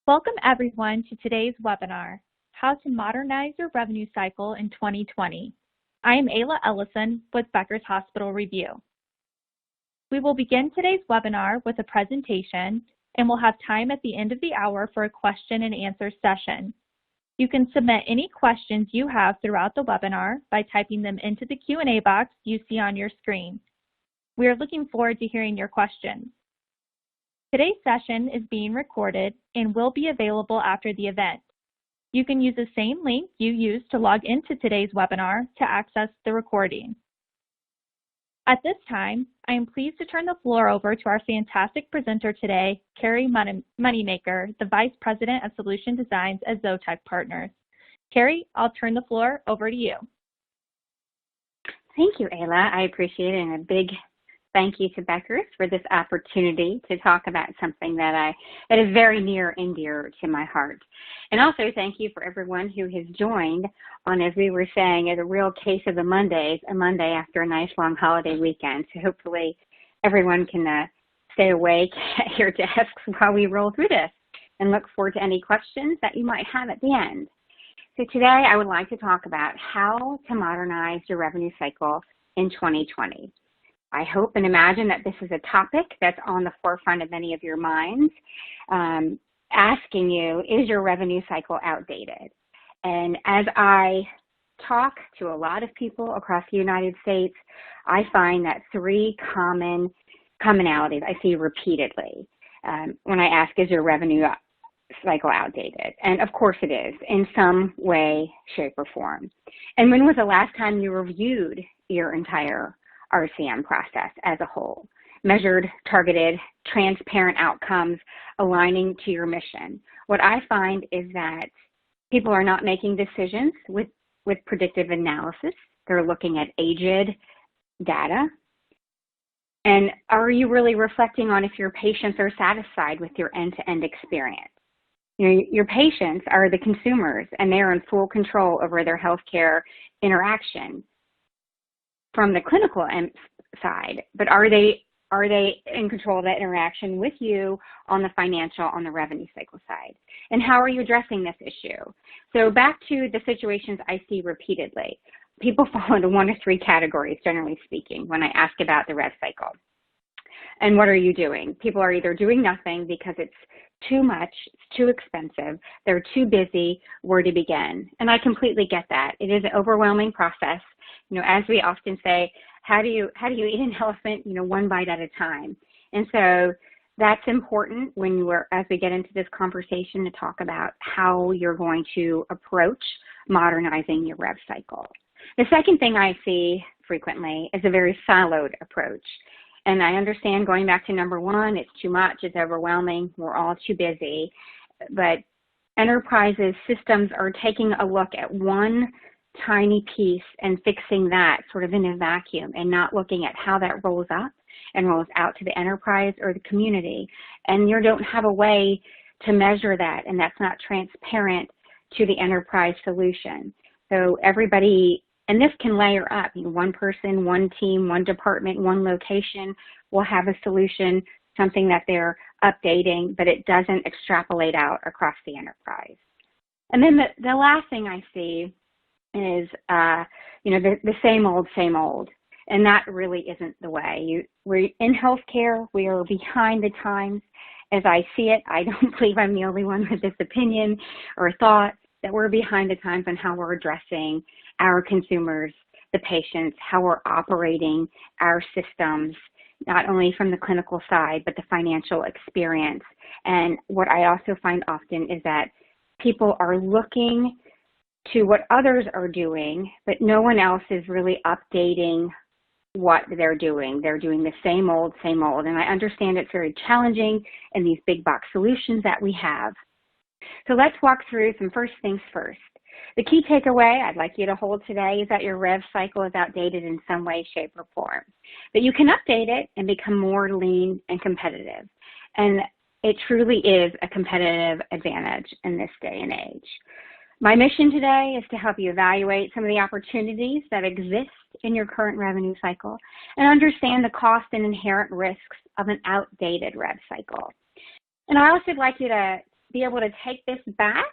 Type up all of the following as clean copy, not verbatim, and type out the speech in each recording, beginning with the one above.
Welcome everyone to today's webinar, How to Modernize Your Revenue Cycle in 2020. I am Ayla Ellison with Becker's Hospital Review. We will begin today's webinar with a presentation and we'll have time at the end of the hour for a question and answer session. You can submit any questions you have throughout the webinar by typing them into the Q&A box you see on your screen. We are looking forward to hearing your questions. Today's session is being recorded and will be available after the event. You can use the same link you used to log into today's webinar to access the recording. At this time, I am pleased to turn the floor over to our fantastic presenter today, Carrie Moneymaker, the Vice President of Solution Designs at Zotec Partners. Carrie, I'll turn the floor over to you. Thank you, Ayla. I appreciate it, and a big thank you to Becker's for this opportunity to talk about something that is very near and dear to my heart. And also thank you for everyone who has joined on, as we were saying, as a real case of the Mondays, a Monday after a nice long holiday weekend. So hopefully everyone can stay awake at your desks while we roll through this, and look forward to any questions that you might have at the end. So today I would like to talk about how to modernize your revenue cycle in 2020. I hope and imagine that this is a topic that's on the forefront of many of your minds, asking you, is your revenue cycle outdated? And as I talk to a lot of people across the United States, I find that three commonalities I see repeatedly when I ask, is your revenue cycle outdated? And of course it is, in some way, shape, or form. And when was the last time you reviewed your entire RCM process as a whole? Measured, targeted, transparent outcomes aligning to your mission. What I find is that people are not making decisions with predictive analysis. They're looking at aged data. And are you really reflecting on if your patients are satisfied with your end-to-end experience? You know, your patients are the consumers, and they're in full control over their healthcare interaction from the clinical side, but are they in control of that interaction with you on the financial, on the revenue cycle side? And how are you addressing this issue? So back to the situations I see repeatedly. People fall into one of three categories, generally speaking, when I ask about the rev cycle. And what are you doing? People are either doing nothing because it's too much, it's too expensive, they're too busy, where to begin? And I completely get that. It is an overwhelming process. You know, as we often say, how do you eat an elephant, one bite at a time? And so that's important as we get into this conversation, to talk about how you're going to approach modernizing your rev cycle. The second thing I see frequently is a very siloed approach. And I understand, going back to number one, it's too much, it's overwhelming, we're all too busy. But enterprises, systems are taking a look at one tiny piece and fixing that sort of in a vacuum, and not looking at how that rolls up and rolls out to the enterprise or the community. And you don't have a way to measure that, and that's not transparent to the enterprise solution. So everybody, and this can layer up, one person, one team, one department, one location will have a solution, something that they're updating, but it doesn't extrapolate out across the enterprise. And then the last thing I see is, the same old, and that really isn't the way. We're in healthcare, we are behind the times. As I see it, I don't believe I'm the only one with this opinion or thought, that we're behind the times on how we're addressing our consumers, the patients, how we're operating our systems, not only from the clinical side, but the financial experience. And what I also find often is that people are looking to what others are doing, but no one else is really updating what they're doing. They're doing the same old. And I understand it's very challenging in these big box solutions that we have. So let's walk through some first things first. The key takeaway I'd like you to hold today is that your rev cycle is outdated in some way, shape, or form. But you can update it and become more lean and competitive. And it truly is a competitive advantage in this day and age. My mission today is to help you evaluate some of the opportunities that exist in your current revenue cycle and understand the cost and inherent risks of an outdated rev cycle. And I also would like you to be able to take this back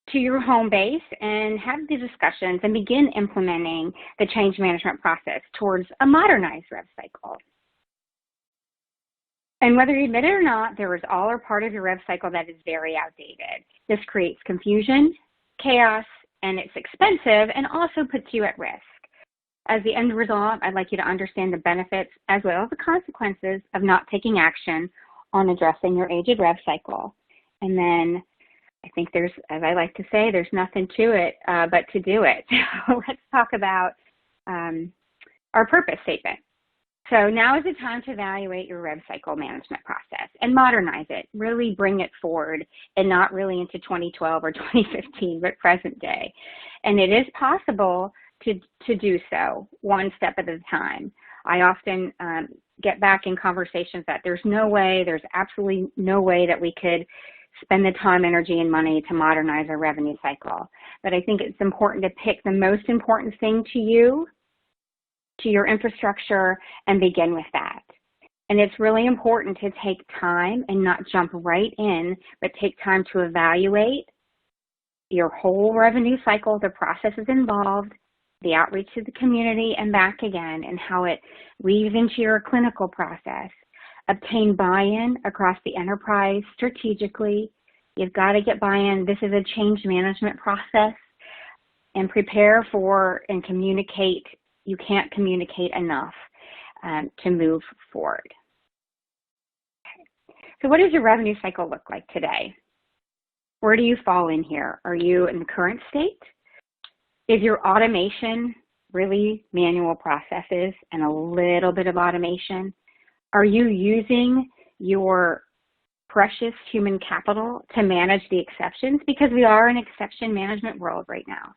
to your home base and have the discussions and begin implementing the change management process towards a modernized rev cycle. And whether you admit it or not, there is all or part of your rev cycle that is very outdated. This creates confusion, chaos, and it's expensive and also puts you at risk. As the end result, I'd like you to understand the benefits as well as the consequences of not taking action on addressing your aged rev cycle. And then I think there's, as I like to say, there's nothing to it but to do it. So let's talk about our purpose statement. So now is the time to evaluate your rev cycle management process and modernize it, really bring it forward and not really into 2012 or 2015, but present day. And it is possible to do so one step at a time. I often get back in conversations that there's absolutely no way that we could spend the time, energy, and money to modernize our revenue cycle. But I think it's important to pick the most important thing to you, to your infrastructure, and begin with that. And it's really important to take time and not jump right in, but take time to evaluate your whole revenue cycle, the processes involved, the outreach to the community and back again, and how it weaves into your clinical process. Obtain buy-in across the enterprise strategically. You've got to get buy-in. This is a change management process. And prepare for and communicate. You can't communicate enough to move forward. Okay. So what does your revenue cycle look like today? Where do you fall in here? Are you in the current state? Is your automation really manual processes and a little bit of automation? Are you using your precious human capital to manage the exceptions? Because we are in an exception management world right now.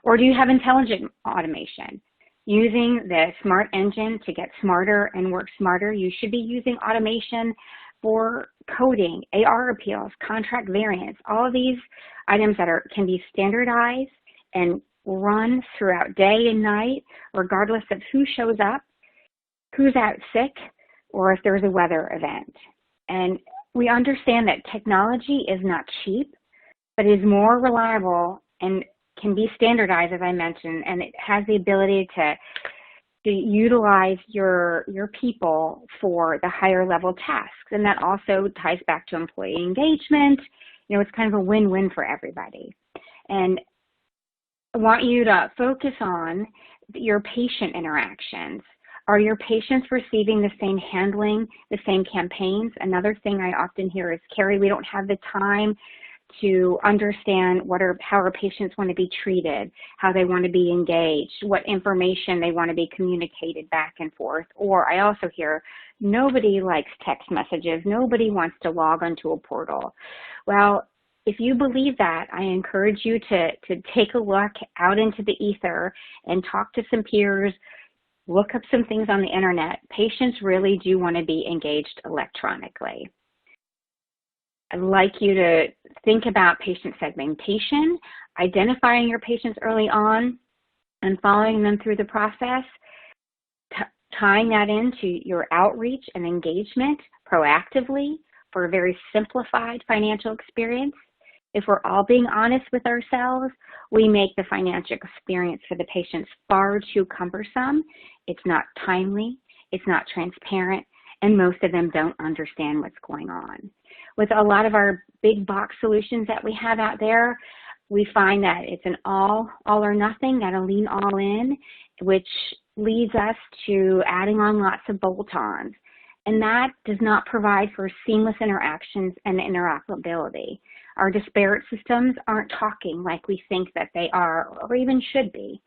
Or do you have intelligent automation? Using the smart engine to get smarter and work smarter, you should be using automation for coding, AR appeals, contract variants, all of these items that can be standardized and run throughout day and night, regardless of who shows up, who's out sick, or if there's a weather event. And we understand that technology is not cheap, but is more reliable and can be standardized, as I mentioned, and it has the ability to utilize your people for the higher level tasks. And that also ties back to employee engagement. You know, it's kind of a win-win for everybody. And I want you to focus on your patient interactions. Are your patients receiving the same handling, the same campaigns? Another thing I often hear is, Carrie, we don't have the time to understand how our patients want to be treated, how they want to be engaged, what information they want to be communicated back and forth. Or I also hear, nobody likes text messages. Nobody wants to log onto a portal. Well, if you believe that, I encourage you to take a look out into the ether and talk to some peers, look up some things on the internet. Patients really do want to be engaged electronically. I'd like you to think about patient segmentation, identifying your patients early on and following them through the process, tying that into your outreach and engagement proactively for a very simplified financial experience. If we're all being honest with ourselves, we make the financial experience for the patients far too cumbersome. It's not timely, it's not transparent, and most of them don't understand what's going on. With a lot of our big box solutions that we have out there, we find that it's an all or nothing, gotta lean all in, which leads us to adding on lots of bolt-ons. And that does not provide for seamless interactions and interoperability. Our disparate systems aren't talking like we think that they are or even should be.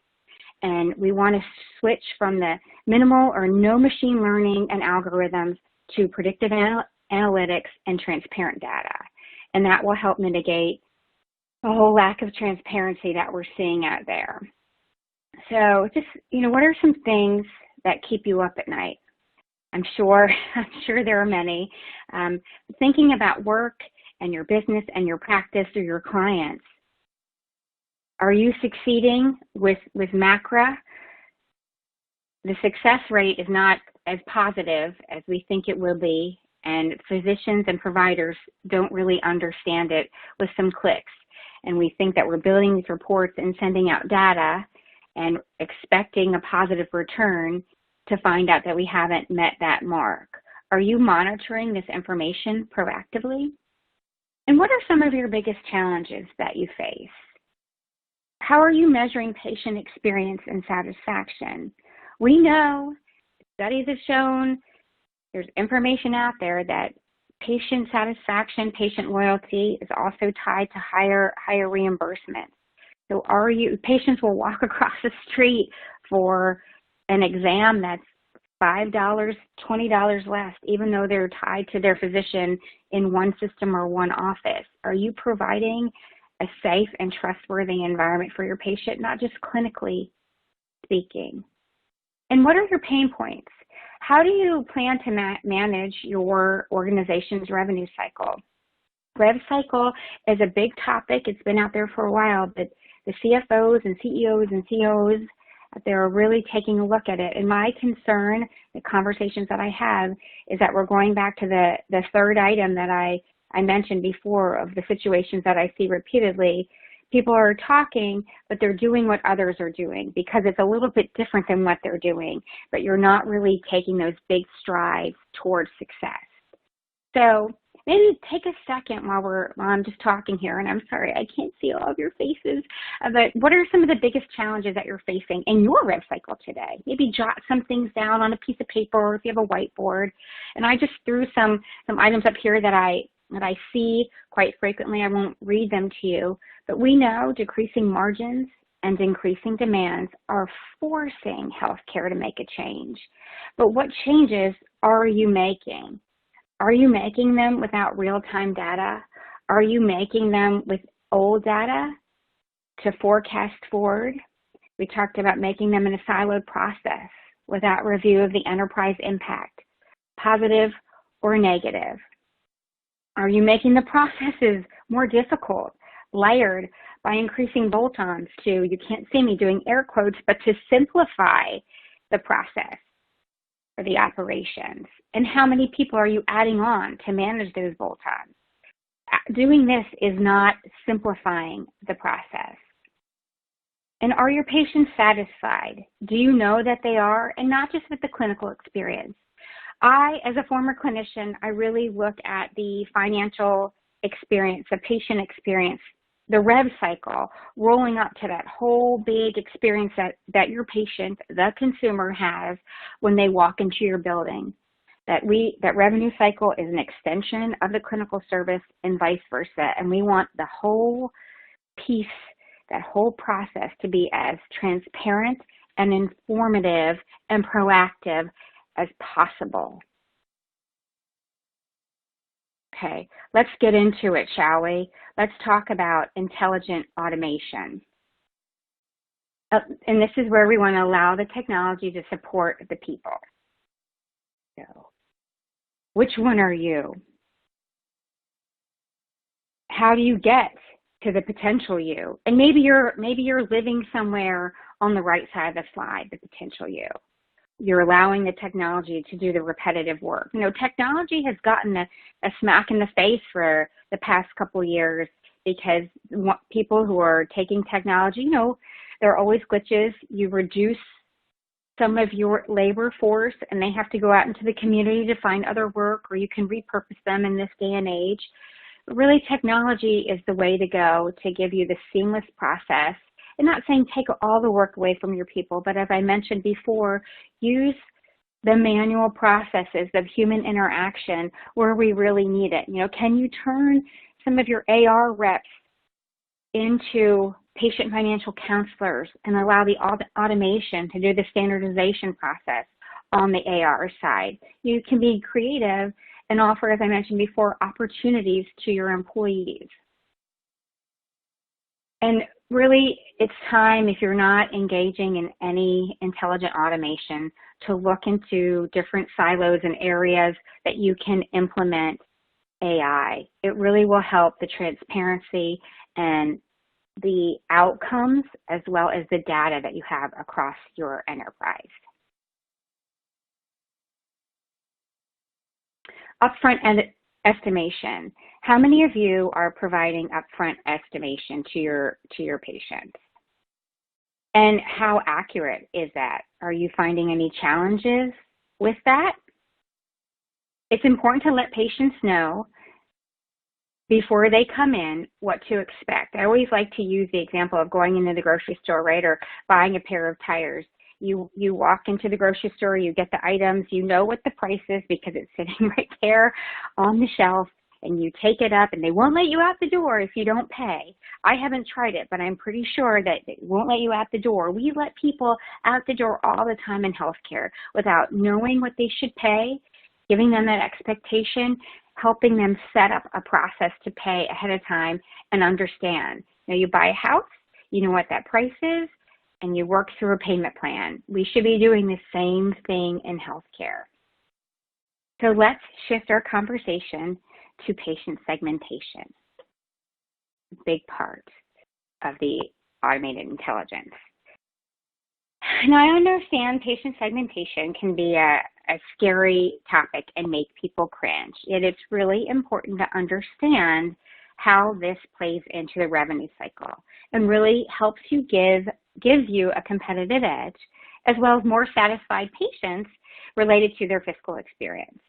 And we want to switch from the minimal or no machine learning and algorithms to predictive analytics and transparent data. And that will help mitigate the whole lack of transparency that we're seeing out there. So just, what are some things that keep you up at night? I'm sure there are many. Thinking about work and your business and your practice or your clients. Are you succeeding with MACRA? The success rate is not as positive as we think it will be, and physicians and providers don't really understand it with some clicks. And we think that we're building these reports and sending out data and expecting a positive return to find out that we haven't met that mark. Are you monitoring this information proactively? And what are some of your biggest challenges that you face? How are you measuring patient experience and satisfaction? We know, studies have shown, there's information out there that patient satisfaction, patient loyalty is also tied to higher reimbursement. So patients will walk across the street for an exam that's $5, $20 less, even though they're tied to their physician in one system or one office. Are you providing a safe and trustworthy environment for your patient, not just clinically speaking? And what are your pain points? How do you plan to manage your organization's revenue cycle? Rev cycle is a big topic. It's been out there for a while, but the CFOs and CEOs and COOs, they're really taking a look at it. And my concern, the conversations that I have, is that we're going back to the third item that I mentioned before of the situations that I see repeatedly. People are talking, but they're doing what others are doing because it's a little bit different than what they're doing, but you're not really taking those big strides towards success. So maybe take a second while I'm just talking here, and I'm sorry, I can't see all of your faces, but what are some of the biggest challenges that you're facing in your rev cycle today? Maybe jot some things down on a piece of paper or if you have a whiteboard. And I just threw some items up here that I see quite frequently. I won't read them to you, but we know decreasing margins and increasing demands are forcing healthcare to make a change. But what changes are you making? Are you making them without real-time data? Are you making them with old data to forecast forward? We talked about making them in a siloed process without review of the enterprise impact, positive or negative. Are you making the processes more difficult, layered by increasing bolt-ons to, you can't see me doing air quotes, but to simplify the process or the operations? And how many people are you adding on to manage those bolt-ons? Doing this is not simplifying the process. And are your patients satisfied? Do you know that they are? And not just with the clinical experience. As a former clinician, I really look at the financial experience, the patient experience, the rev cycle, rolling up to that whole big experience that your patient, the consumer, has when they walk into your building. That revenue cycle is an extension of the clinical service and vice versa. And we want the whole piece, that whole process, to be as transparent and informative and proactive as possible. Okay, let's get into it, shall we? Let's talk about intelligent automation. And this is where we want to allow the technology to support the people. So, which one are you? How do you get to the potential you? And maybe you're living somewhere on the right side of the slide, the potential you. You're allowing the technology to do the repetitive work. You know, technology has gotten a smack in the face for the past couple of years because people who are taking technology, you know, there are always glitches. You reduce some of your labor force and they have to go out into the community to find other work, or you can repurpose them in this day and age. But really, technology is the way to go to give you the seamless process. And not saying take all the work away from your people, but as I mentioned before, use the manual processes of human interaction where we really need it. You know, can you turn some of your AR reps into patient financial counselors and allow the automation to do the standardization process on the AR side? You can be creative and offer, as I mentioned before, opportunities to your employees. And really, it's time, if you're not engaging in any intelligent automation, to look into different silos and areas that you can implement AI. It really will help the transparency and the outcomes as well as the data that you have across your enterprise. Upfront estimation. How many of you are providing upfront estimation to your patients? And how accurate is that? Are you finding any challenges with that? It's important to let patients know before they come in what to expect. I always like to use the example of going into the grocery store, right, or buying a pair of tires. You walk into the grocery store, you get the items, you know what the price is because it's sitting right there on the shelf, and you take it up, and they won't let you out the door if you don't pay. I haven't tried it, but I'm pretty sure that they won't let you out the door. We let people out the door all the time in healthcare without knowing what they should pay, giving them that expectation, helping them set up a process to pay ahead of time and understand. Now, you buy a house, you know what that price is, and you work through a payment plan. We should be doing the same thing in healthcare. So let's shift our conversation to patient segmentation, a big part of the automated intelligence. Now, I understand patient segmentation can be a scary topic and make people cringe. Yet it's really important to understand how this plays into the revenue cycle and really helps you gives you a competitive edge, as well as more satisfied patients related to their fiscal experience.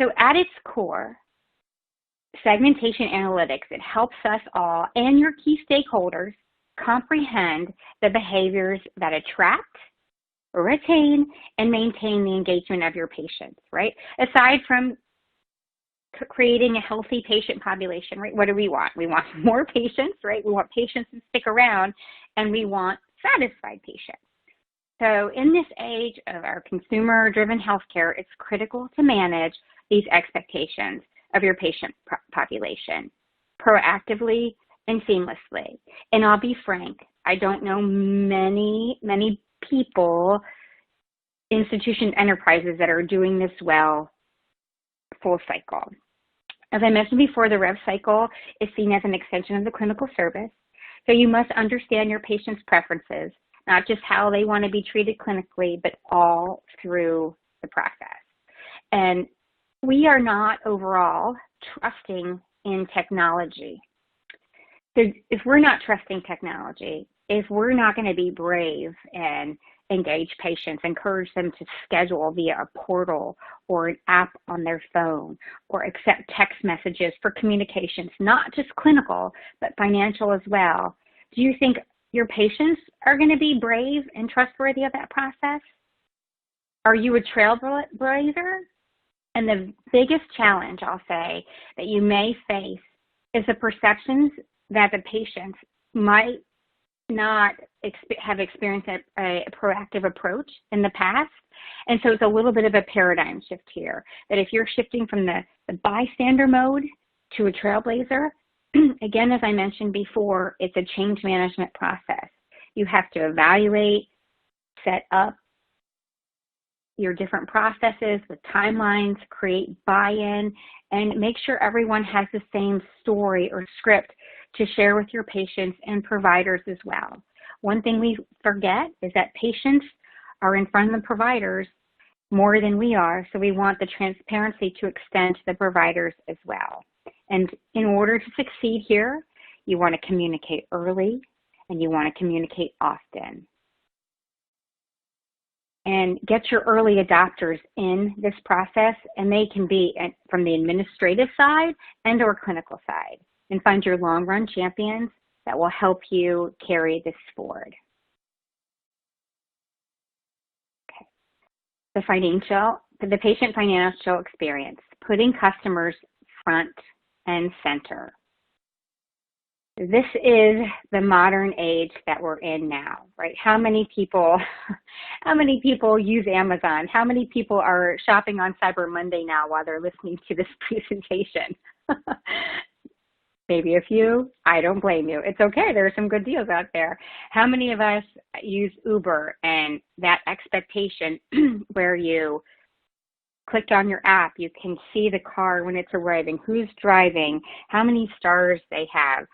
So at its core, segmentation analytics, it helps us all and your key stakeholders comprehend the behaviors that attract, retain, and maintain the engagement of your patients, right? Aside from creating a healthy patient population, right? What do we want? We want more patients, right? We want patients to stick around, and we want satisfied patients. So in this age of our consumer-driven healthcare, it's critical to manage these expectations of your patient population proactively and seamlessly. And I'll be frank, I don't know many people, institutions, enterprises that are doing this well full cycle. As I mentioned before, the rev cycle is seen as an extension of the clinical service. So you must understand your patient's preferences, not just how they want to be treated clinically, but all through the process. And we are not overall trusting in technology. So if we're not trusting technology, if we're not going to be brave and engage patients, encourage them to schedule via a portal or an app on their phone, or accept text messages for communications, not just clinical, but financial as well, do you think your patients are going to be brave and trustworthy of that process? Are you a trailblazer? And the biggest challenge, I'll say, that you may face is the perceptions that the patients might not have experienced a proactive approach in the past. And so it's a little bit of a paradigm shift here, that if you're shifting from the bystander mode to a trailblazer, again, as I mentioned before, it's a change management process. You have to evaluate, set up your different processes with timelines, create buy-in, and make sure everyone has the same story or script to share with your patients and providers as well. One thing we forget is that patients are in front of the providers more than we are, so we want the transparency to extend to the providers as well. And in order to succeed here, you want to communicate early and you want to communicate often. And get your early adopters in this process, and they can be from the administrative side and or clinical side. And find your long-run champions that will help you carry this forward. Okay. The patient financial experience, putting customers front and center. This is the modern age that we're in now, right? How many people use Amazon? How many people are shopping on Cyber Monday now while they're listening to this presentation? Maybe a few. I don't blame you. It's okay. There are some good deals out there. How many of us use Uber and that expectation where you clicked on your app, you can see the car when it's arriving, who's driving, how many stars they have,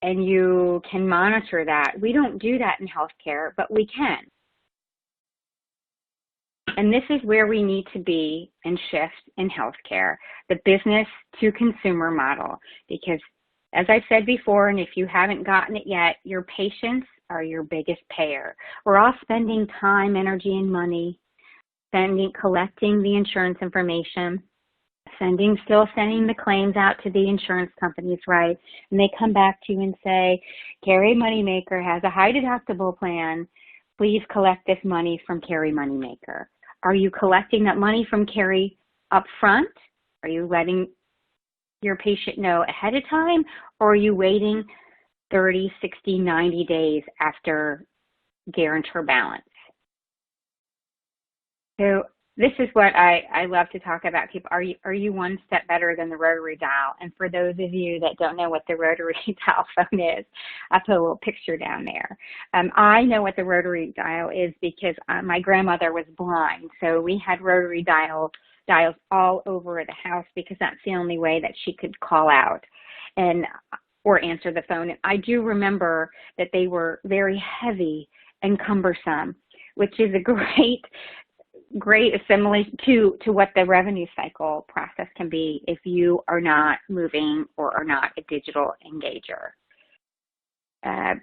and you can monitor that. We don't do that in healthcare, but we can. And this is where we need to be and shift in healthcare, the business to consumer model. Because as I've said before, and if you haven't gotten it yet, your patients are your biggest payer. We're all spending time, energy, and money collecting the insurance information, still sending the claims out to the insurance companies, right? And they come back to you and say, Carrie Moneymaker has a high deductible plan. Please collect this money from Carrie Moneymaker. Are you collecting that money from Carrie up front? Are you letting your patient know ahead of time? Or are you waiting 30, 60, 90 days after guarantor balance? So this is what I love to talk about. People, are you one step better than the rotary dial? And for those of you that don't know what the rotary dial phone is, I put a little picture down there. I know what the rotary dial is because my grandmother was blind, so we had rotary dials all over the house because that's the only way that she could call out or answer the phone. And I do remember that they were very heavy and cumbersome, which is a great assimilation to what the revenue cycle process can be if you are not moving or are not a digital engager.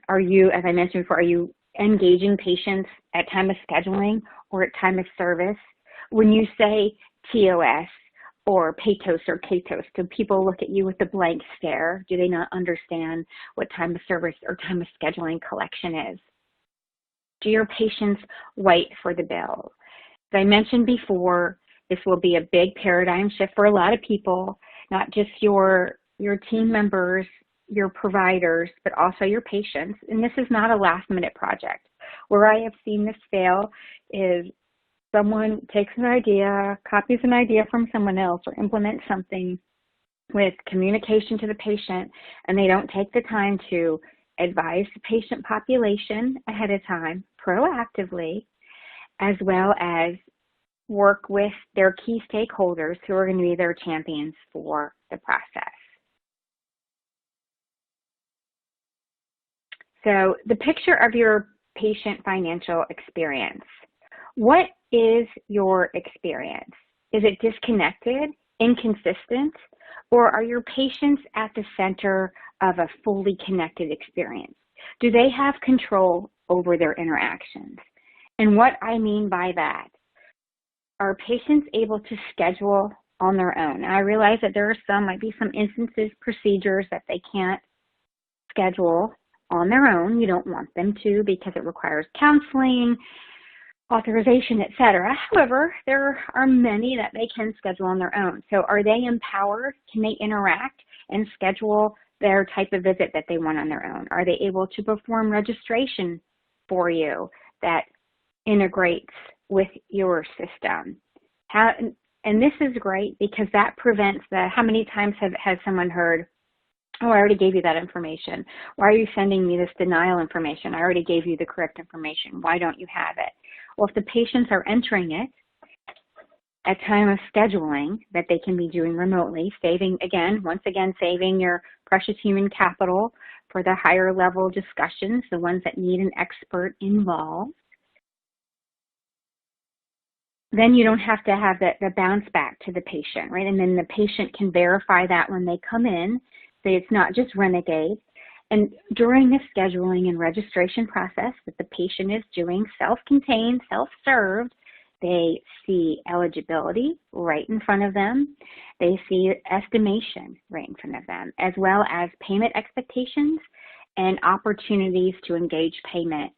Are you, as I mentioned before, are you engaging patients at time of scheduling or at time of service? When you say TOS or PATOS or KATOS, do people look at you with a blank stare? Do they not understand what time of service or time of scheduling collection is? Do your patients wait for the bill? As I mentioned before, this will be a big paradigm shift for a lot of people, not just your team members, your providers, but also your patients. And this is not a last-minute project. Where I have seen this fail is someone takes an idea, copies an idea from someone else, or implements something with communication to the patient, and they don't take the time to advise the patient population ahead of time, proactively, as well as work with their key stakeholders who are going to be their champions for the process. So the picture of your patient financial experience. What is your experience? Is it disconnected, inconsistent, or are your patients at the center of a fully connected experience? Do they have control over their interactions? And what I mean by that, are patients able to schedule on their own? And I realize that might be some instances, procedures that they can't schedule on their own. You don't want them to because it requires counseling, authorization, etc. However, there are many that they can schedule on their own. So are they empowered? Can they interact and schedule their type of visit that they want on their own? Are they able to perform registration for you that integrates with your system? And this is great because that prevents how many times has someone heard, oh, I already gave you that information. Why are you sending me this denial information? I already gave you the correct information. Why don't you have it? Well, if the patients are entering it at time of scheduling that they can be doing remotely, saving your precious human capital for the higher level discussions, the ones that need an expert involved, then you don't have to have the bounce back to the patient, right? And then the patient can verify that when they come in, so it's not just renegade. And during the scheduling and registration process that the patient is doing, self-contained, self-served, they see eligibility right in front of them. They see estimation right in front of them, as well as payment expectations and opportunities to engage payment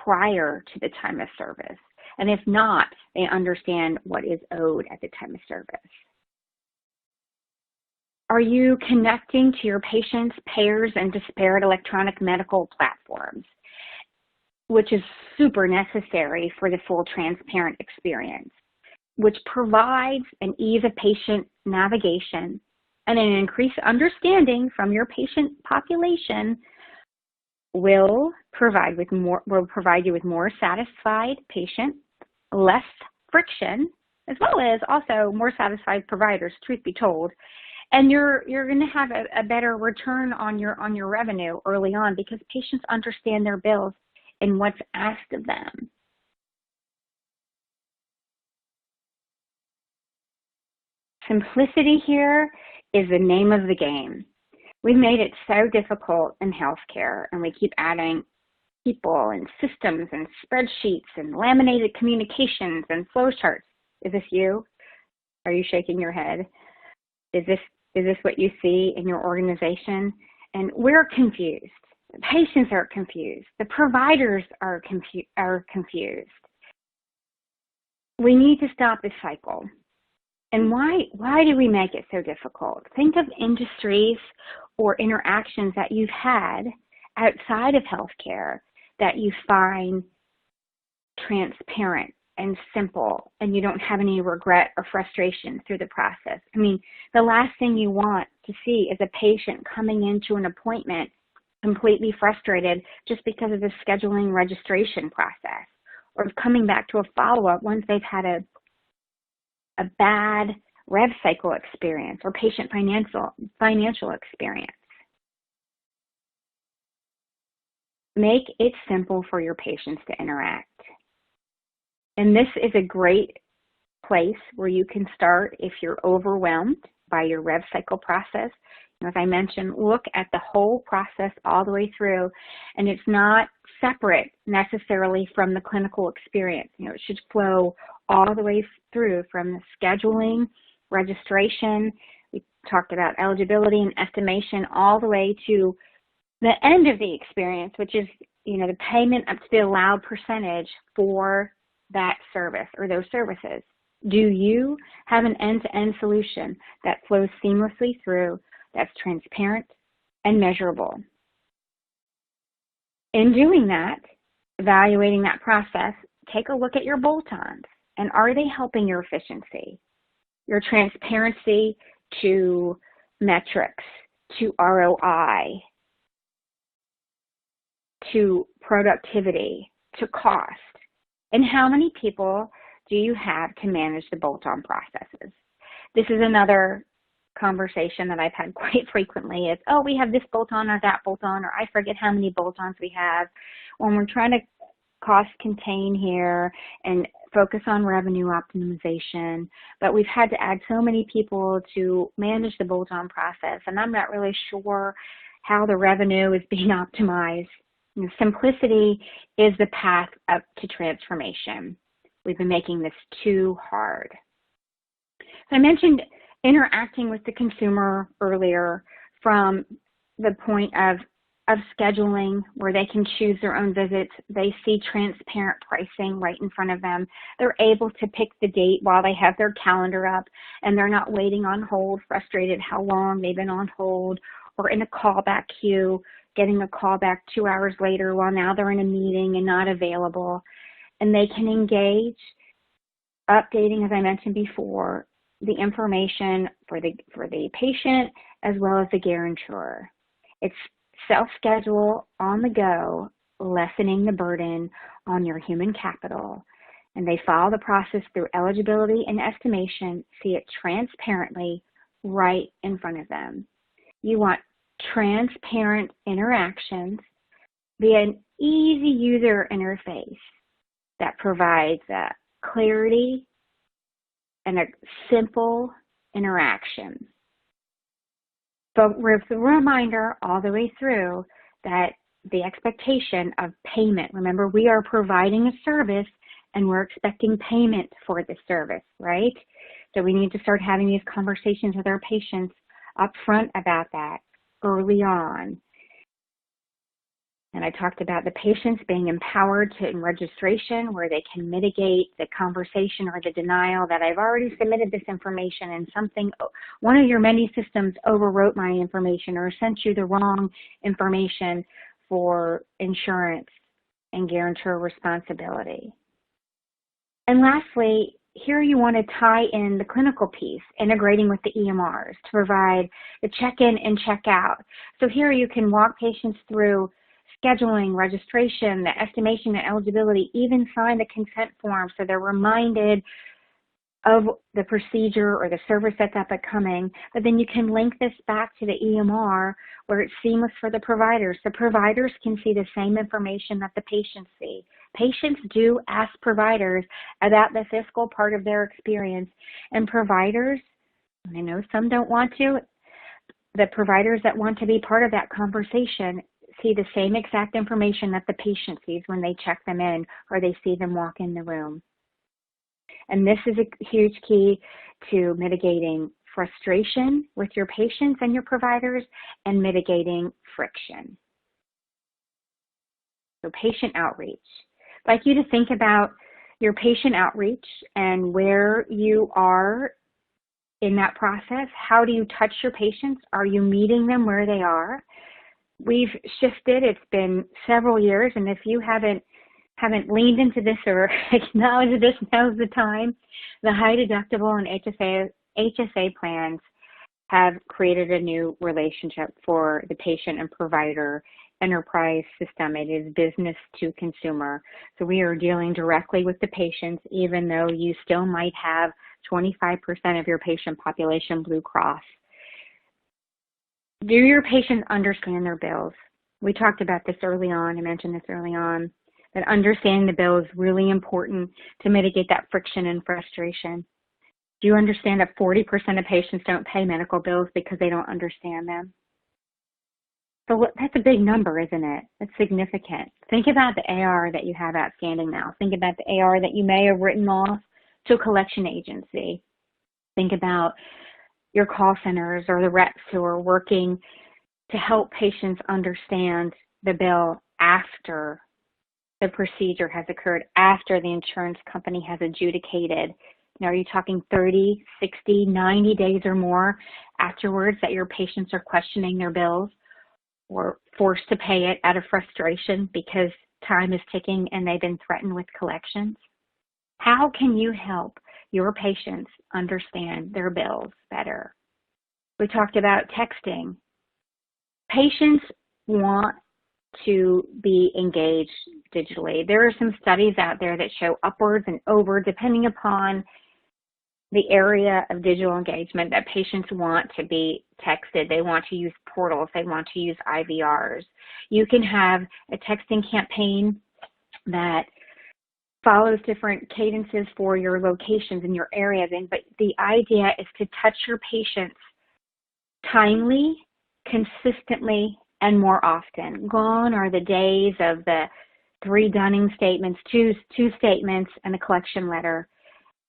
prior to the time of service. And if not, they understand what is owed at the time of service. Are you connecting to your patients, payers, and disparate electronic medical platforms, which is super necessary for the full transparent experience, which provides an ease of patient navigation and an increased understanding from your patient population will provide you with more satisfied patient, less friction, as well as also more satisfied providers, truth be told. And you're going to have a better return on your revenue early on because patients understand their bills and what's asked of them. Simplicity here is the name of the game. We've made it so difficult in healthcare, and we keep adding people and systems and spreadsheets and laminated communications and flowcharts. Is this you? Are you shaking your head? Is this what you see in your organization? And we're confused. The patients are confused. The providers are confused. We need to stop this cycle. And why do we make it so difficult? Think of industries or interactions that you've had outside of healthcare that you find transparent and simple, and you don't have any regret or frustration through the process. I mean, the last thing you want to see is a patient coming into an appointment completely frustrated just because of the scheduling registration process, or coming back to a follow-up once they've had a bad rev cycle experience or patient financial experience. Make it simple for your patients to interact. And this is a great place where you can start if you're overwhelmed by your rev cycle process. As I mentioned, look at the whole process all the way through, and it's not separate necessarily from the clinical experience. It should flow all the way through from the scheduling, registration, we talked about eligibility and estimation, all the way to the end of the experience, which is, the payment up to the allowed percentage for that service or those services. Do you have an end-to-end solution that flows seamlessly through, that's transparent and measurable? In doing that, evaluating that process, take a look at your bolt-ons, and are they helping your efficiency, your transparency to metrics, to ROI, to productivity, to cost? And how many people do you have to manage the bolt-on processes? This is another conversation that I've had quite frequently is, oh, we have this bolt-on or that bolt-on, or I forget how many bolt-ons we have. When we're trying to cost contain here and focus on revenue optimization, but we've had to add so many people to manage the bolt-on process, and I'm not really sure how the revenue is being optimized. Simplicity is the path up to transformation. We've been making this too hard. So I mentioned interacting with the consumer earlier from the point of scheduling, where they can choose their own visits. They see transparent pricing right in front of them. They're able to pick the date while they have their calendar up, and they're not waiting on hold, frustrated how long they've been on hold, or in a callback queue, getting a call back 2 hours later while now they're in a meeting and not available. And they can engage, updating, as I mentioned before, the information for the patient as well as the guarantor. It's self-schedule, on the go, lessening the burden on your human capital. And they follow the process through eligibility and estimation, see it transparently right in front of them. You want transparent interactions via an easy user interface that provides clarity and a simple interaction. But with the reminder all the way through that the expectation of payment, remember, we are providing a service and we're expecting payment for the service, right? So we need to start having these conversations with our patients up front about that early on. And I talked about the patients being empowered in registration, where they can mitigate the conversation or the denial that I've already submitted this information and one of your many systems overwrote my information or sent you the wrong information for insurance and guarantor responsibility. And lastly, here you want to tie in the clinical piece, integrating with the EMRs to provide the check-in and check-out. So here you can walk patients through scheduling, registration, the estimation and eligibility, even sign the consent form so they're reminded of the procedure or the service that's up and coming. But then you can link this back to the EMR where it's seamless for the providers. The providers can see the same information that the patients see. Patients do ask providers about the fiscal part of their experience, and providers I know some don't want to. The providers that want to be part of that conversation see the same exact information that the patient sees when they check them in or they see them walk in the room. And this is a huge key to mitigating frustration with your patients and your providers and mitigating friction. So patient outreach. I'd like you to think about your patient outreach and where you are in that process. How do you touch your patients? Are you meeting them where they are? We've shifted. It's been several years, and if you haven't leaned into this or acknowledged this, now's the time. The high deductible and HSA plans have created a new relationship for the patient and provider enterprise system. It is business to consumer. So we are dealing directly with the patients, even though you still might have 25% of your patient population Blue Cross. Do your patients understand their bills? We talked about this early on. I mentioned this early on, that understanding the bill is really important to mitigate that friction and frustration. Do you understand that 40% of patients don't pay medical bills because they don't understand them? So that's a big number, isn't it? It's significant. Think about the AR that you have outstanding now. Think about the AR that you may have written off to a collection agency. Think about your call centers or the reps who are working to help patients understand the bill after the procedure has occurred, after the insurance company has adjudicated. Now, are you talking 30, 60, 90 days or more afterwards that your patients are questioning their bills or forced to pay it out of frustration because time is ticking and they've been threatened with collections? How can you help your patients understand their bills better? We talked about texting. Patients want to be engaged digitally. There are some studies out there that show upwards and over, depending upon the area of digital engagement, that patients want to be texted. They want to use portals. They want to use IVRs. You can have a texting campaign that follows different cadences for your locations and your areas, but the idea is to touch your patients timely, consistently, and more often. Gone are the days of the 3 dunning statements, two statements, and a collection letter.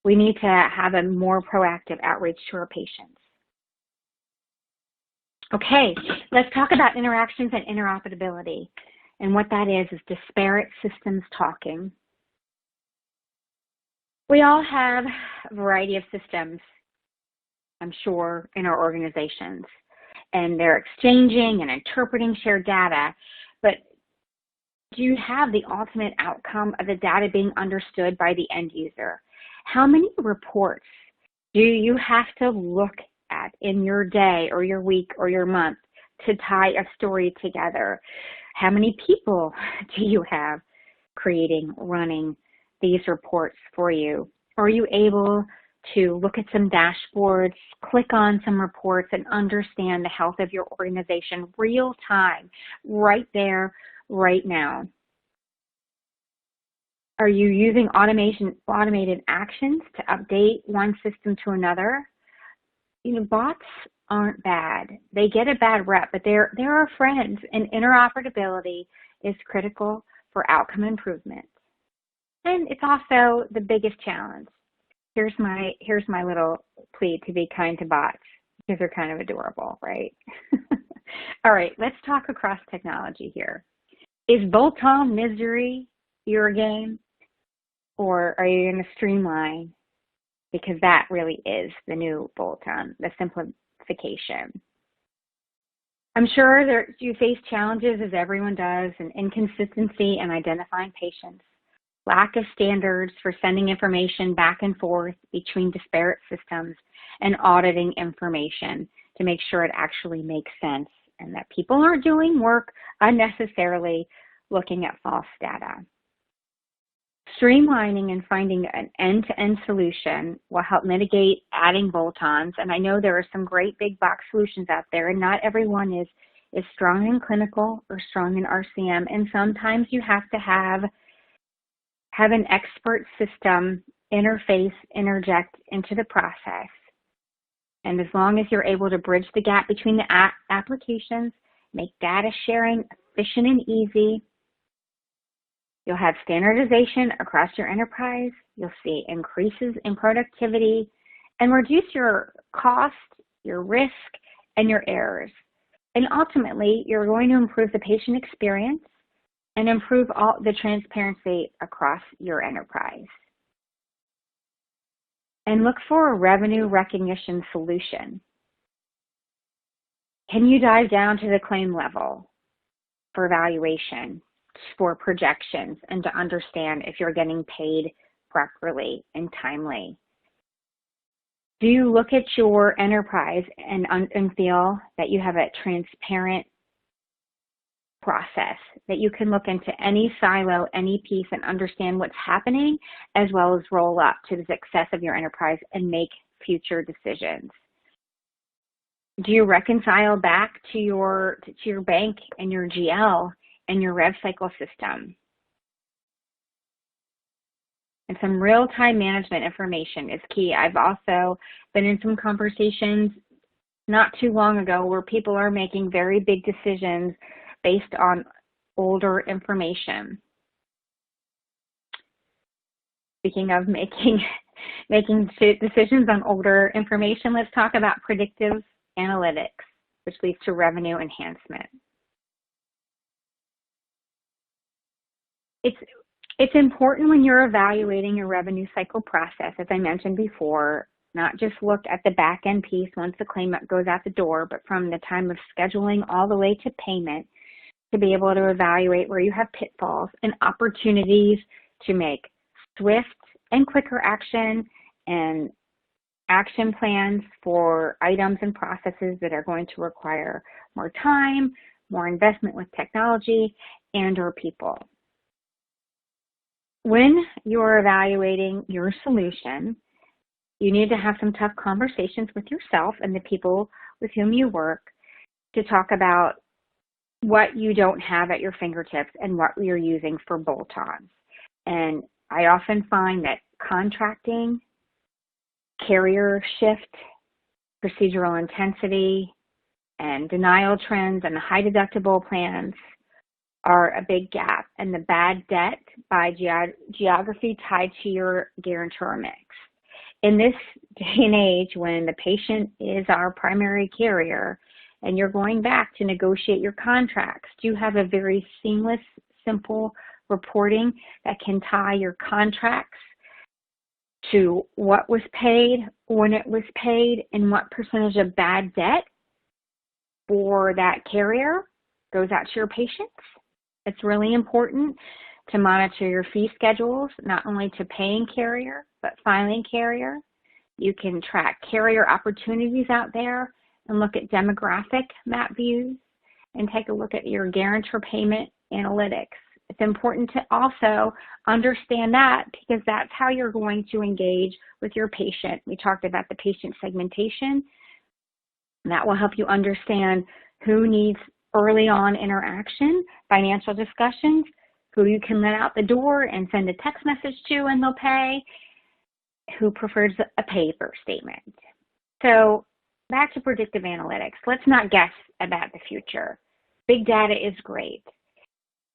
We need to have a more proactive outreach to our patients. Okay, let's talk about interactions and interoperability. And what that is disparate systems talking. We all have a variety of systems, I'm sure, in our organizations. And they're exchanging and interpreting shared data. But do you have the ultimate outcome of the data being understood by the end user? How many reports do you have to look at in your day or your week or your month to tie a story together? How many people do you have creating, running these reports for you? Are you able to look at some dashboards, click on some reports, and understand the health of your organization real time, right there, right now? Are you using automated actions to update one system to another? You know, bots aren't bad. They get a bad rep, but they're our friends, and interoperability is critical for outcome improvement. And it's also the biggest challenge. Here's my little plea to be kind to bots, because they're kind of adorable, right? All right, let's talk across technology here. Is bolt-on misery your game? Or are you going to streamline? Because that really is the new bolt-on, the simplification. I'm sure you face challenges, as everyone does, and inconsistency in identifying patients, lack of standards for sending information back and forth between disparate systems, and auditing information to make sure it actually makes sense and that people aren't doing work unnecessarily looking at false data. Streamlining and finding an end-to-end solution will help mitigate adding bolt-ons. And I know there are some great big box solutions out there, and not everyone is strong in clinical or strong in RCM. And sometimes you have to have an expert system interface, interject into the process. And as long as you're able to bridge the gap between the applications, make data sharing efficient and easy, you'll have standardization across your enterprise, you'll see increases in productivity, and reduce your cost, your risk, and your errors. And ultimately, you're going to improve the patient experience and improve all the transparency across your enterprise. And look for a revenue recognition solution. Can you dive down to the claim level for evaluation, for projections, and to understand if you're getting paid properly and timely? Do you look at your enterprise and feel that you have a transparent process, that you can look into any silo, any piece, and understand what's happening, as well as roll up to the success of your enterprise and make future decisions? Do you reconcile back to your bank and your GL and your rev cycle system? And some real-time management information is key. I've also been in some conversations not too long ago where people are making very big decisions based on older information. Speaking of making decisions on older information, let's talk about predictive analytics, which leads to revenue enhancement. It's important when you're evaluating your revenue cycle process, as I mentioned before, not just look at the back end piece once the claim goes out the door, but from the time of scheduling all the way to payment, to be able to evaluate where you have pitfalls and opportunities to make swift and quicker action and action plans for items and processes that are going to require more time, more investment with technology, and or people. When you're evaluating your solution, you need to have some tough conversations with yourself and the people with whom you work to talk about what you don't have at your fingertips and what you're using for bolt-ons. And I often find that contracting, carrier shift, procedural intensity, and denial trends and high deductible plans are a big gap, and the bad debt by geography tied to your guarantor mix. In this day and age, when the patient is our primary carrier and you're going back to negotiate your contracts, do you have a very seamless, simple reporting that can tie your contracts to what was paid, when it was paid, and what percentage of bad debt for that carrier goes out to your patients? It's really important to monitor your fee schedules, not only to paying carrier, but filing carrier. You can track carrier opportunities out there and look at demographic map views and take a look at your guarantor payment analytics. It's important to also understand that because that's how you're going to engage with your patient. We talked about the patient segmentation, and that will help you understand who needs early on interaction, financial discussions, who you can let out the door and send a text message to and they'll pay, who prefers a paper statement. So back to predictive analytics. Let's not guess about the future. Big data is great.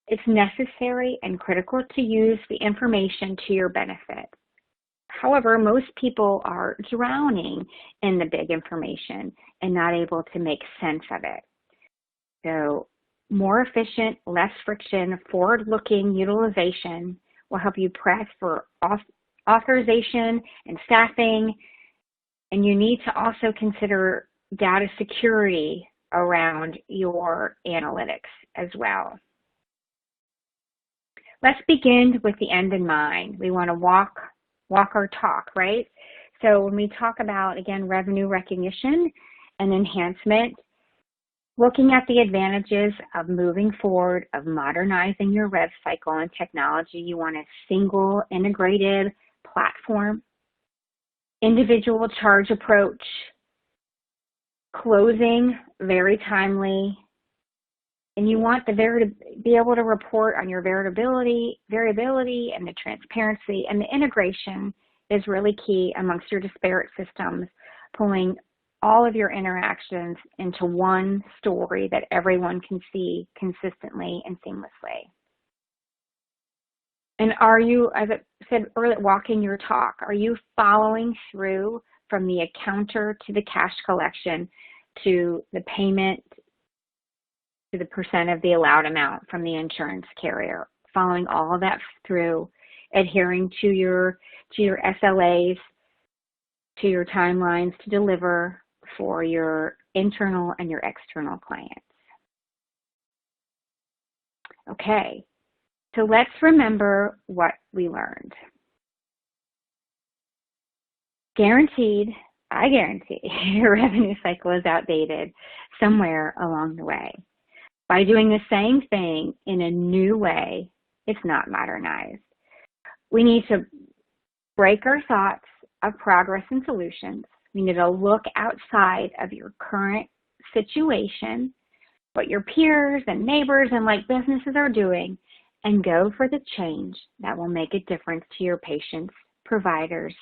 It's necessary and critical to use the information to your benefit. However, most people are drowning in the big information and not able to make sense of it. So more efficient, less friction, forward-looking utilization will help you press for authorization and staffing. And you need to also consider data security around your analytics as well. Let's begin with the end in mind. We want to walk our talk, right? So when we talk about, again, revenue recognition and enhancement, looking at the advantages of moving forward, of modernizing your rev cycle and technology, you want a single integrated platform, individual charge approach, closing very timely, and you want to be able to report on your variability and the transparency, and the integration is really key amongst your disparate systems, pulling all of your interactions into one story that everyone can see consistently and seamlessly. And are you, as I said earlier, walking your talk? Are you following through from the accounter to the cash collection to the payment to the percent of the allowed amount from the insurance carrier? Following all of that through, adhering to your SLAs, to your timelines to deliver for your internal and your external clients. Okay, so let's remember what we learned. I guarantee your revenue cycle is outdated somewhere along the way. By doing the same thing in a new way, it's not modernized. We need to break our thoughts of progress and solutions. We need to look outside of your current situation, what your peers and neighbors and like businesses are doing, and go for the change that will make a difference to your patients, providers,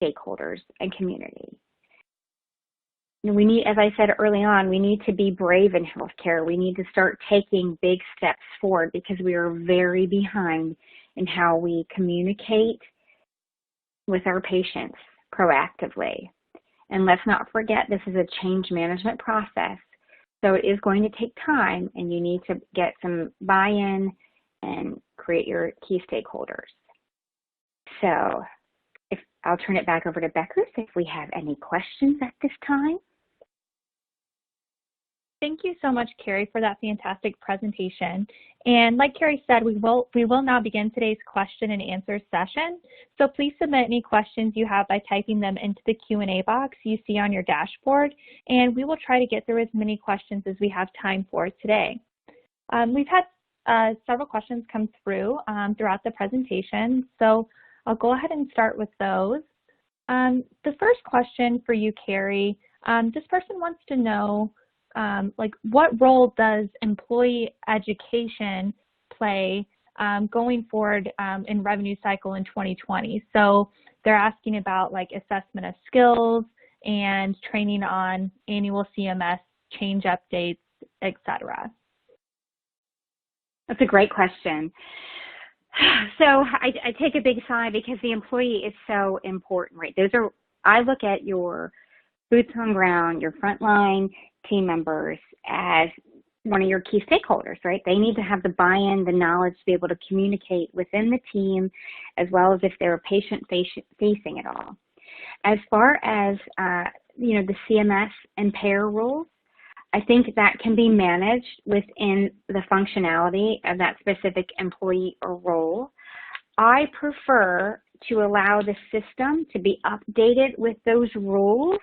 stakeholders, and community. We need, as I said early on, we need to be brave in healthcare. We need to start taking big steps forward because we are very behind in how we communicate with our patients proactively. And let's not forget, this is a change management process. So it is going to take time, and you need to get some buy-in and create your key stakeholders. So I'll turn it back over to Becker if we have any questions at this time. Thank you so much, Carrie, for that fantastic presentation. And like Carrie said, we will now begin today's question and answer session. So please submit any questions you have by typing them into the Q&A box you see on your dashboard, and we will try to get through as many questions as we have time for today. We've had several questions come through throughout the presentation, so I'll go ahead and start with those. The first question for you, Carrie, this person wants to know, what role does employee education play going forward in revenue cycle in 2020? So they're asking about assessment of skills and training on annual CMS change updates, etc. That's a great question. So I take a big sigh because the employee is so important, right? I look at your boots on ground, your frontline team members as one of your key stakeholders, right? They need to have the buy-in, the knowledge to be able to communicate within the team, as well as if they're patient-facing at all. As far as, the CMS and payer rules, I think that can be managed within the functionality of that specific employee or role. I prefer to allow the system to be updated with those rules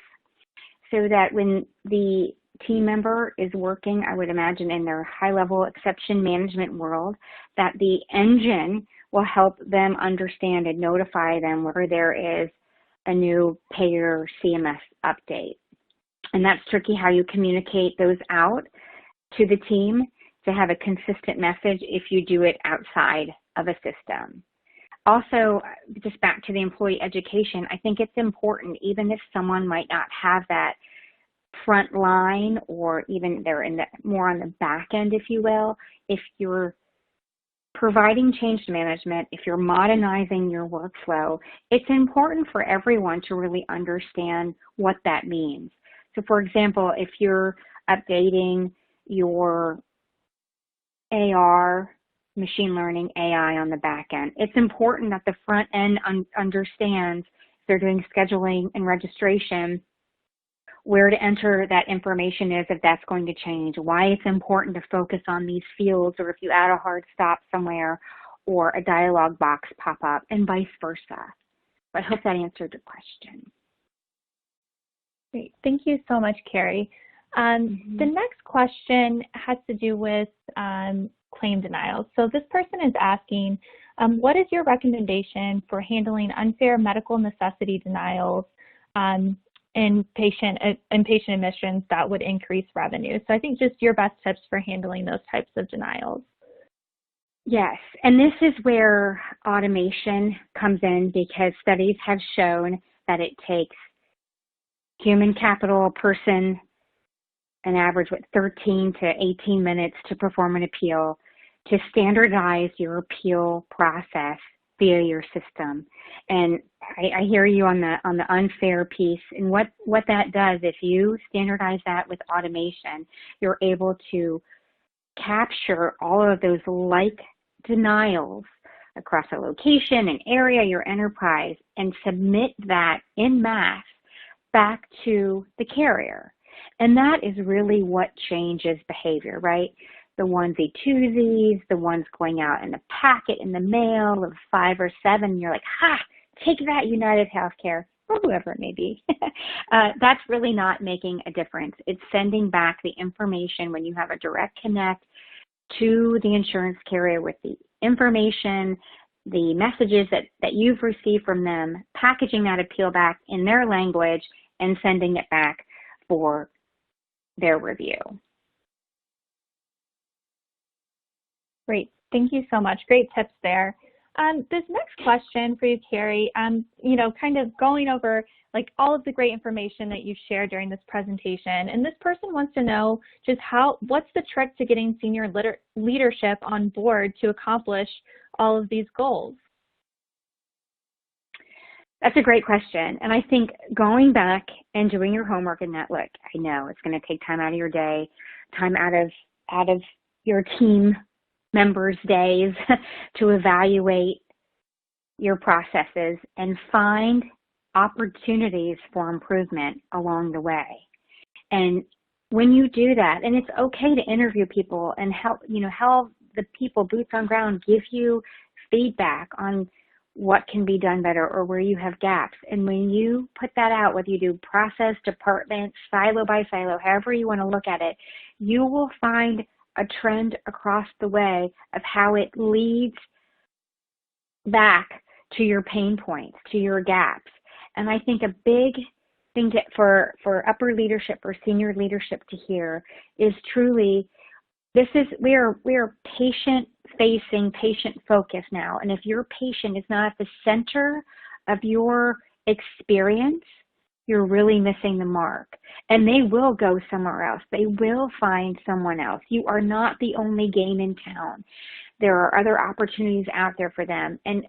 so that when the team member is working, I would imagine in their high-level exception management world, that the engine will help them understand and notify them where there is a new payer CMS update. And that's tricky how you communicate those out to the team to have a consistent message if you do it outside of a system. Also, just back to the employee education, I think it's important, even if someone might not have that front line, or even they're more on the back end, if you will, if you're providing change management, if you're modernizing your workflow, it's important for everyone to really understand what that means. So for example, if you're updating your AR, machine learning, AI on the back end, it's important that the front end understands, if they're doing scheduling and registration, where to enter that information is if that's going to change, why it's important to focus on these fields, or if you add a hard stop somewhere or a dialog box pop up, and vice versa. I hope that answered the question. Great. Thank you so much, Carrie. The next question has to do with claim denials. So this person is asking, what is your recommendation for handling unfair medical necessity denials in patient admissions that would increase revenue? So I think just your best tips for handling those types of denials. Yes, and this is where automation comes in, because studies have shown that it takes human capital person, an average, 13 to 18 minutes to perform an appeal, to standardize your appeal process via your system. And I hear you on the unfair piece. And what that does, if you standardize that with automation, you're able to capture all of those like denials across a location, an area, your enterprise, and submit that en masse back to the carrier. And that is really what changes behavior, right? The onesie twosies, the ones going out in a packet in the mail of 5 or 7, you're like, ha, take that, United Healthcare, or whoever it may be. That's really not making a difference. It's sending back the information when you have a direct connect to the insurance carrier with the information, the messages that you've received from them, packaging that appeal back in their language and sending it back for their review. Great. Thank you so much. Great tips there. This next question for you, Carrie, kind of going over like all of the great information that you shared during this presentation. And this person wants to know just what's the trick to getting senior leadership on board to accomplish all of these goals? That's a great question. And I think going back and doing your homework in that, look, I know it's going to take time out of your day, time out of your team members' days to evaluate your processes and find opportunities for improvement along the way. And when you do that, and it's okay to interview people and help the people boots on ground give you feedback on what can be done better or where you have gaps. And when you put that out, whether you do process, department, silo by silo, however you want to look at it, you will find a trend across the way of how it leads back to your pain points, to your gaps. And I think a big thing for upper leadership or senior leadership to hear is truly, we are patient facing, patient focused now. And if your patient is not at the center of your experience, you're really missing the mark. And they will go somewhere else. They will find someone else. You are not the only game in town. There are other opportunities out there for them. And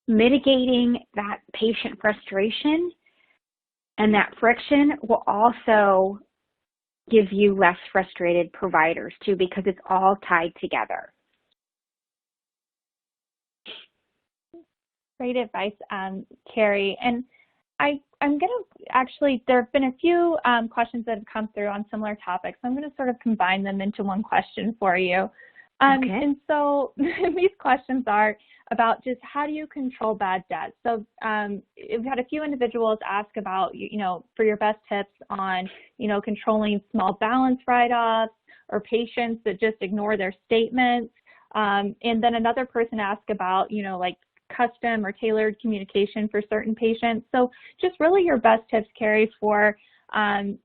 mitigating that patient frustration and that friction will also give you less frustrated providers too, because it's all tied together. Great advice, Carrie. And I'm going to actually, there have been a few questions that have come through on similar topics. I'm going to sort of combine them into one question for you. Okay. And so these questions are about just how do you control bad debt? So we've had a few individuals ask about, for your best tips on, controlling small balance write-offs or patients that just ignore their statements. And then another person asked about, like custom or tailored communication for certain patients. So just really your best tips, Carrie, for kind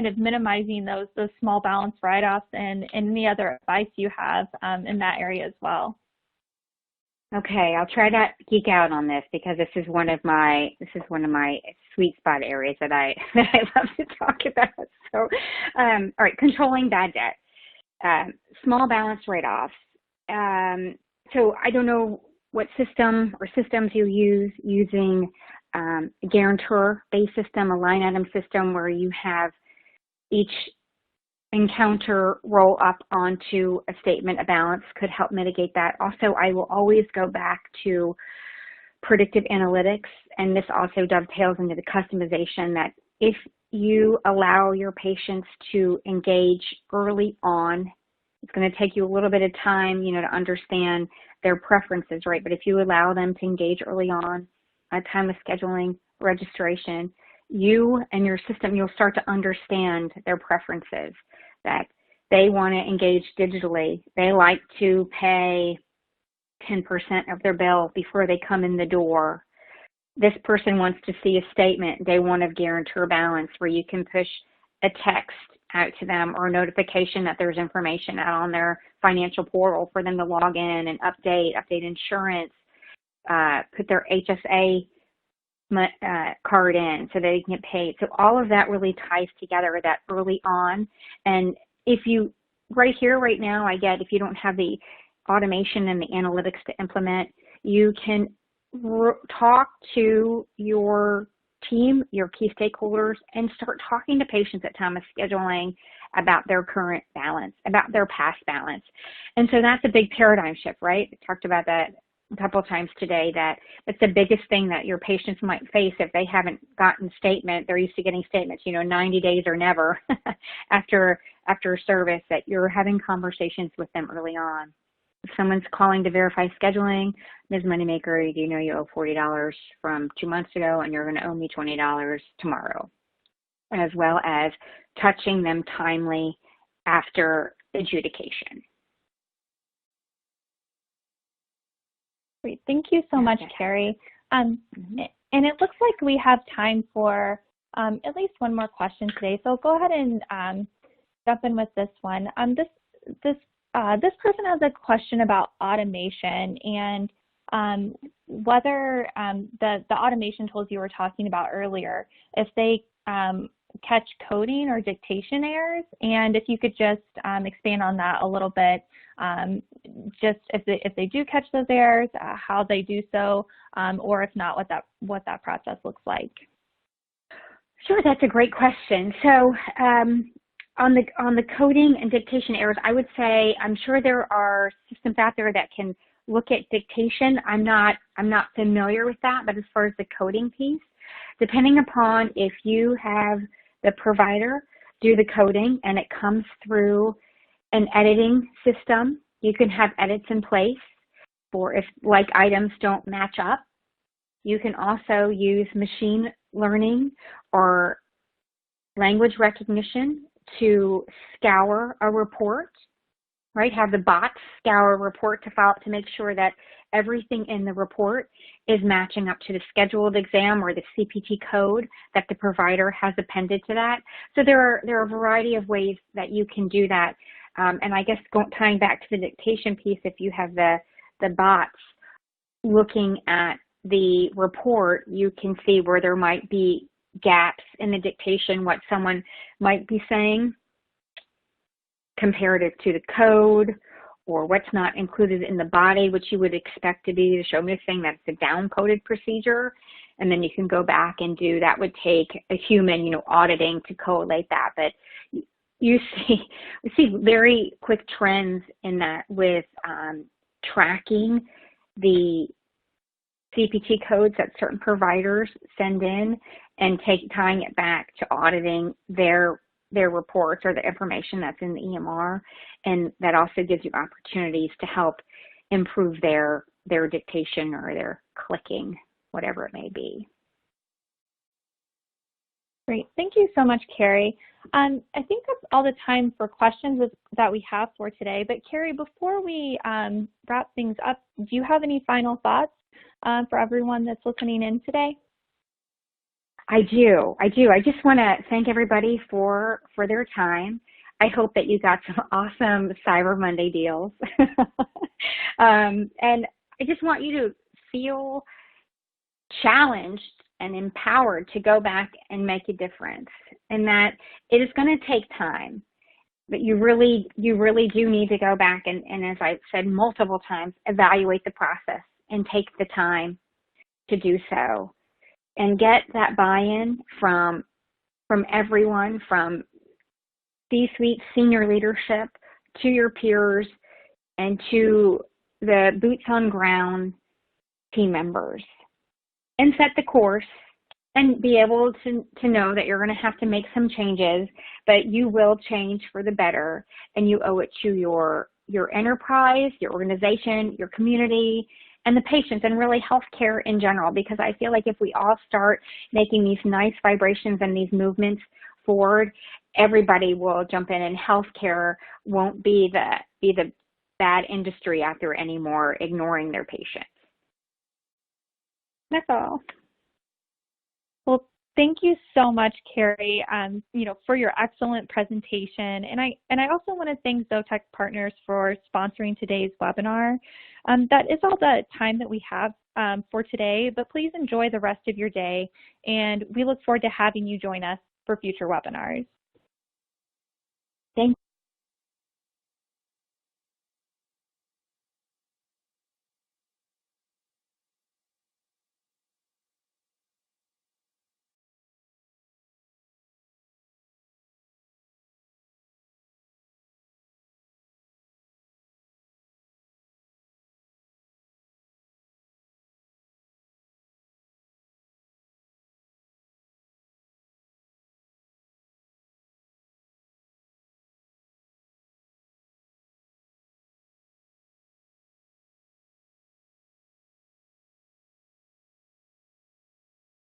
of minimizing those small balance write-offs and any other advice you have in that area as well. Okay, I'll try not to geek out on this because this is one of my sweet spot areas that I love to talk about. So, all right, controlling bad debt, small balance write-offs. So I don't know what system or systems you use, using a guarantor-based system, a line item system where you have each encounter roll up onto a statement, a balance could help mitigate that. Also, I will always go back to predictive analytics, and this also dovetails into the customization that if you allow your patients to engage early on, it's going to take you a little bit of time, to understand their preferences, right? But if you allow them to engage early on at time of scheduling, registration, you and your system, you'll start to understand their preferences, that they want to engage digitally. They like to pay 10% of their bill before they come in the door. This person wants to see a statement. They want a guarantor balance where you can push a text out to them or a notification that there's information out on their financial portal for them to log in and update insurance, put their HSA card in so they can get paid. So all of that really ties together that early on. And if you, right here, right now, I get if you don't have the automation and the analytics to implement, you can talk to your team, your key stakeholders, and start talking to patients at time of scheduling about their current balance, about their past balance. And so that's a big paradigm shift, right? We talked about that a couple of times today, that it's the biggest thing that your patients might face if they haven't gotten statement. They're used to getting statements, 90 days or never after service, that you're having conversations with them early on. If someone's calling to verify scheduling, Ms. Moneymaker, you know you owe $40 from 2 months ago and you're going to owe me $20 tomorrow, as well as touching them timely after adjudication. Great. Thank you so much, Carrie. And it looks like we have time for at least one more question today. So go ahead and jump in with this one. This person has a question about automation and whether the automation tools you were talking about earlier, if they catch coding or dictation errors, and if you could just expand on that a little bit, just if they do catch those errors, how they do so, or if not, what that process looks like. Sure, that's a great question. So on the coding and dictation errors, I would say I'm sure there are systems out there that can look at dictation. I'm not familiar with that, but as far as the coding piece, depending upon if you have the provider do the coding and it comes through an editing system, you can have edits in place for if like items don't match up. You can also use machine learning or language recognition to scour a report, right? Have the bots scour a report to make sure that everything in the report is matching up to the scheduled exam or the CPT code that the provider has appended to that. So there are a variety of ways that you can do that. And I guess tying back to the dictation piece, if you have the bots looking at the report, you can see where there might be gaps in the dictation, what someone might be saying comparative to the code, or what's not included in the body, which you would expect to be the show me thing that's a down-coded procedure. And then you can go back and do, that would take a human, auditing to collate that. But we see very quick trends in that with tracking the CPT codes that certain providers send in and tying it back to auditing their reports or the information that's in the EMR, and that also gives you opportunities to help improve their dictation or their clicking, whatever it may be. Great. Thank you so much, Carrie. I think that's all the time for questions that we have for today. But Carrie, before we wrap things up, do you have any final thoughts for everyone that's listening in today? I do. I just want to thank everybody for their time. I hope that you got some awesome Cyber Monday deals. And I just want you to feel challenged and empowered to go back and make a difference, and that it is going to take time, but you really do need to go back and as I've said multiple times, evaluate the process and take the time to do so, and get that buy-in from everyone, from C-suite senior leadership to your peers and to the boots on ground team members, and set the course and be able to know that you're going to have to make some changes, but you will change for the better, and you owe it to your enterprise, your organization, your community, and the patients, and really healthcare in general, because I feel like if we all start making these nice vibrations and these movements forward, everybody will jump in, and healthcare won't be the bad industry out there anymore, ignoring their patients. That's all. Well, thank you so much, Carrie, for your excellent presentation. And I also want to thank Zotec Partners for sponsoring today's webinar. That is all the time that we have for today, but please enjoy the rest of your day, and we look forward to having you join us for future webinars. Thank